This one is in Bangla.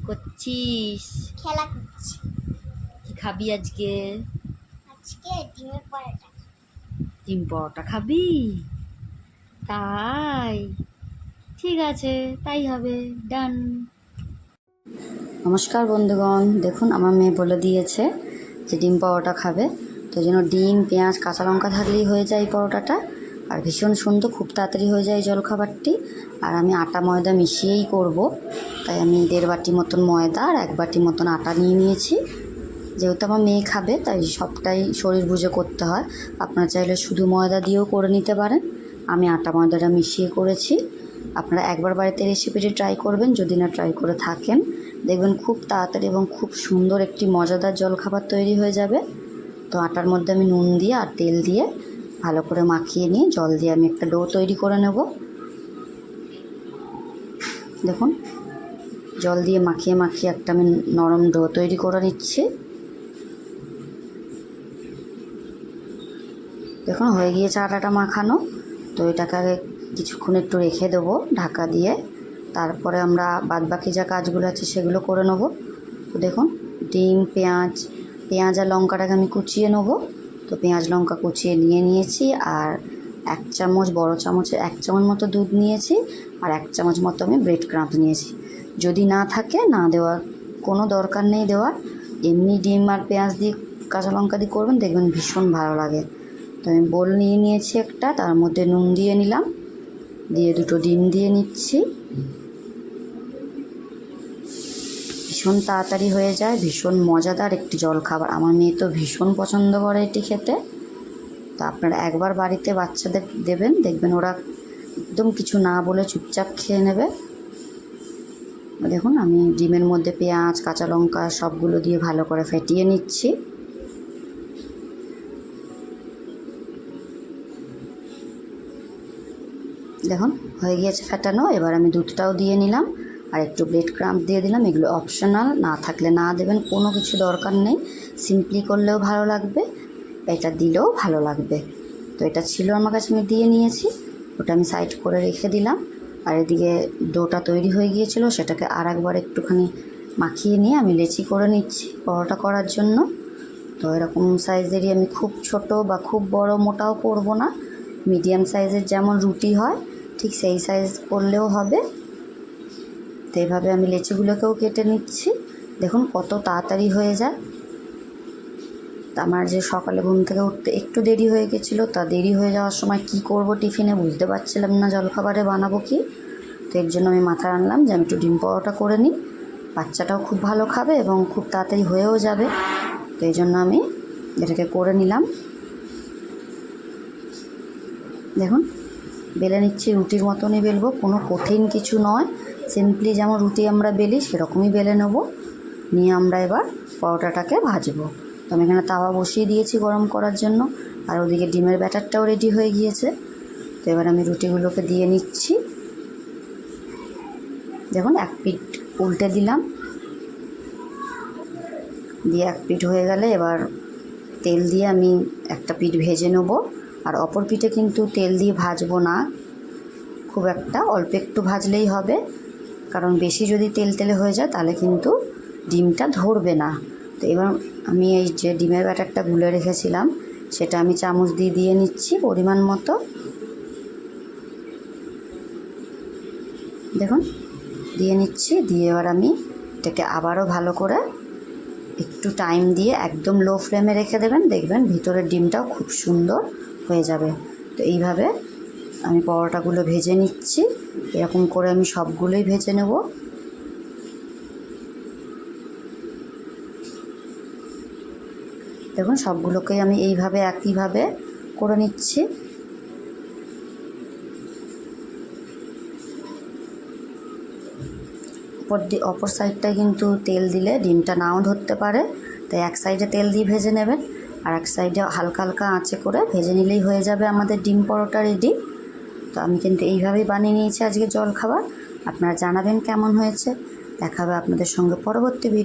করছিস? খেলা করছি। কি খাবি আজকে? আজকে ডিমের পরোটা। ডিম পরোটা খাবি? তাই, ঠিক আছে, তাই হবে, ডান। নমস্কার বন্ধুগণ, দেখুন আমার মেয়ে বলে দিয়েছে যে ডিম পরোটা খাবে, তো জন্য ডিম, পেঁয়াজ, কাঁচা লঙ্কা থাকলেই হয়ে যায় এই পরোটাটা। আর ভীষণ সুন্দর, খুব তাড়াতাড়ি হয়ে যায় এই জলখাবারটি। আর আমি আটা ময়দা মিশিয়েই করব, তাই আমি 1.5 বাটি মতন ময়দা আর 1 বাটি মতন আটা নিয়ে নিয়েছি। যেহেতু আমার মেয়ে খাবে তাই সবটাই শরীর বুঝে করতে হয়। আপনারা চাইলে শুধু ময়দা দিয়েও করে নিতে পারেন, আমি আটা ময়দাটা মিশিয়ে করেছি। আপনারা একবার বাড়িতে রেসিপিটি ট্রাই করবেন, যদি না ট্রাই করে থাকেন দেখবেন খুব তাড়াতাড়ি এবং খুব সুন্দর একটি মজাদার জলখাবার তৈরি হয়ে যাবে। তো আটার মধ্যে আমি নুন দিয়ে আর তেল দিয়ে ভালো করে মাখিয়ে নিয়ে জল দিয়ে আমি একটা ডো তৈরি করে নেব। দেখুন, জল দিয়ে মাখিয়ে মাখিয়ে একটা আমি নরম ডো তৈরি করে নিচ্ছি। দেখুন হয়ে গিয়েছে আটাটা মাখানো। তো এটাকে আগে কিছুক্ষণ একটু রেখে দেবো ঢাকা দিয়ে, তারপরে আমরা বাদবাকি যা কাজগুলো আছে সেগুলো করে নেব। তো দেখুন, ডিম, পেঁয়াজ আর লঙ্কাটাকে আমি কুচিয়ে নেব। তো পেঁয়াজ লঙ্কা কুচিয়ে নিয়েছি, আর 1 চামচ, বড় চামচে 1 চামচ মতো দুধ নিয়েছি, আর 1 চামচ মতো আমি ব্রেড ক্রাম্ব নিয়েছি। যদি না থাকে না দেওয়ার কোনো দরকার নেই দেওয়ার, এমনি ডিম আর পেঁয়াজ দিয়ে কাঁচা লঙ্কা দিয়ে করবেন, দেখবেন ভীষণ ভালো লাগে। তো আমি বোল নিয়ে নিয়েছি একটা, তার মধ্যে নুন দিয়ে নিলাম, দিয়ে 2টো ডিম দিয়ে নিচ্ছি। ভীষণ তাড়াতাড়ি হয়ে যায়, ভীষণ মজাদার একটি জলখাবার। আমার মেয়ে তো ভীষণ পছন্দ করে এটি খেতে। তো আপনারা একবার বাড়িতে বাচ্চাদের দেবেন, দেখবেন ওরা একদম কিছু না বলে চুপচাপ খেয়ে নেবে। দেখুন আমি ডিমের মধ্যে পেঁয়াজ, কাঁচা লঙ্কা সবগুলো দিয়ে ভালো করে ফেটিয়ে নিচ্ছি। দেখুন হয়ে গিয়েছে ফেটানো। এবার আমি দুধটাও দিয়ে নিলাম আর একটু ব্রেড ক্রাম্ব দিয়ে দিলাম। এগুলো অপশনাল, না থাকলে না দেবেন, কোনো কিছু দরকার নেই। সিম্পলি করলেও ভালো লাগবে, এটা দিলেও ভালো লাগবে। তো এটা ছিল আমার কাছে, আমি দিয়ে নিয়েছি, ওটা আমি সাইড করে রেখে দিলাম। আর এদিকে ডোটা তৈরি হয়ে গিয়েছিল, সেটাকে আর একবার একটুখানি মাখিয়ে নিয়ে আমি লেচি করে নিচ্ছি পরোটা করার জন্য। তো এরকম সাইজেরই আমি, খুব ছোট বা খুব বড় মোটাও করব না, মিডিয়াম সাইজের যেমন রুটি হয় ঠিক সেই সাইজ করলেও হবে। তো এইভাবে আমি লেচিগুলোকেও কেটে নিচ্ছি। দেখুন কত তাড়াতাড়ি হয়ে যায়। আমার যে সকালে ঘুম থেকে উঠতে একটু দেরি হয়ে গেছিলো, তা দেরি হয়ে যাওয়ার সময় কি করব টিফিনে বুঝতে পারছিলাম না জলখাবারে বানাবো কি। তো এর জন্য আমি মাথায় আনলাম যে আমি একটু ডিম পরোটা করে নিই, বাচ্চাটাও খুব ভালো খাবে এবং খুব তাড়াতাড়ি হয়েও যাবে। তো এই জন্য আমি এটাকে করে নিলাম। দেখুন বেলে নিচ্ছি, রুটির মতনই বেলবো, কোনো কঠিন কিছু নয়, সিম্পলি যেমন রুটি আমরা বেলি সেরকমই বেলে নেব। নিয়ে আমরা এবার পরোটাটাকে ভাজবো। তো আমি এখানে তাওয়া বসিয়ে দিয়েছি গরম করার জন্য, আর ওদিকে ডিমের ব্যাটারটাও রেডি হয়ে গিয়েছে। তো এবার আমি রুটিগুলোকে দিয়ে নিচ্ছি। দেখুন এক পিঠ উল্টে দিলাম, দিয়ে এক পিঠ হয়ে গেলে এবার তেল দিয়ে আমি একটা পিঠ ভেজে নেব। আর অপর পিঠে কিন্তু তেল দিয়ে ভাজবো না, খুব একটা অল্প একটু ভাজলেই হবে, কারণ বেশি যদি তেল তেলে হয়ে যায় তাহলে কিন্তু ডিমটা ধরবে না। তো এবার আমি এই যে ডিমের ব্যাটারটা গুলে রেখেছিলাম সেটা আমি চামচ দিয়ে দিয়ে নিচ্ছি পরিমাণ মতো। দেখুন দিয়ে নিচ্ছি, দিয়ে এবার আমি এটাকে আবারও ভালো করে একটু টাইম দিয়ে একদম লো ফ্লেমে রেখে দেবেন, দেখবেন ভিতরের ডিমটাও খুব সুন্দর হয়ে যাবে। তো এইভাবে আমি পরোটাগুলো ভেজে নিচ্ছি, এরকম করে আমি সবগুলোই ভেজে নেব। দেখুন সবগুলোকেই আমি এইভাবে একইভাবে করে নিচ্ছি। অপর সাইডটায় কিন্তু তেল দিলে ডিমটা নাও ধরতে পারে, তাই এক সাইডে তেল দিয়ে ভেজে নেবেন, আর এক সাইডে হালকা হালকা আঁচে করে ভেজে নিলেই হয়ে যাবে আমাদের ডিম পরোটা রেডি। তো আমি কিন্তু এইভাবেই বানিয়ে নিয়েছি আজকে জলখাবার। আপনারা জানাবেন কেমন হয়েছে। দেখা হবে আপনাদের সঙ্গে পরবর্তী ভিডিও।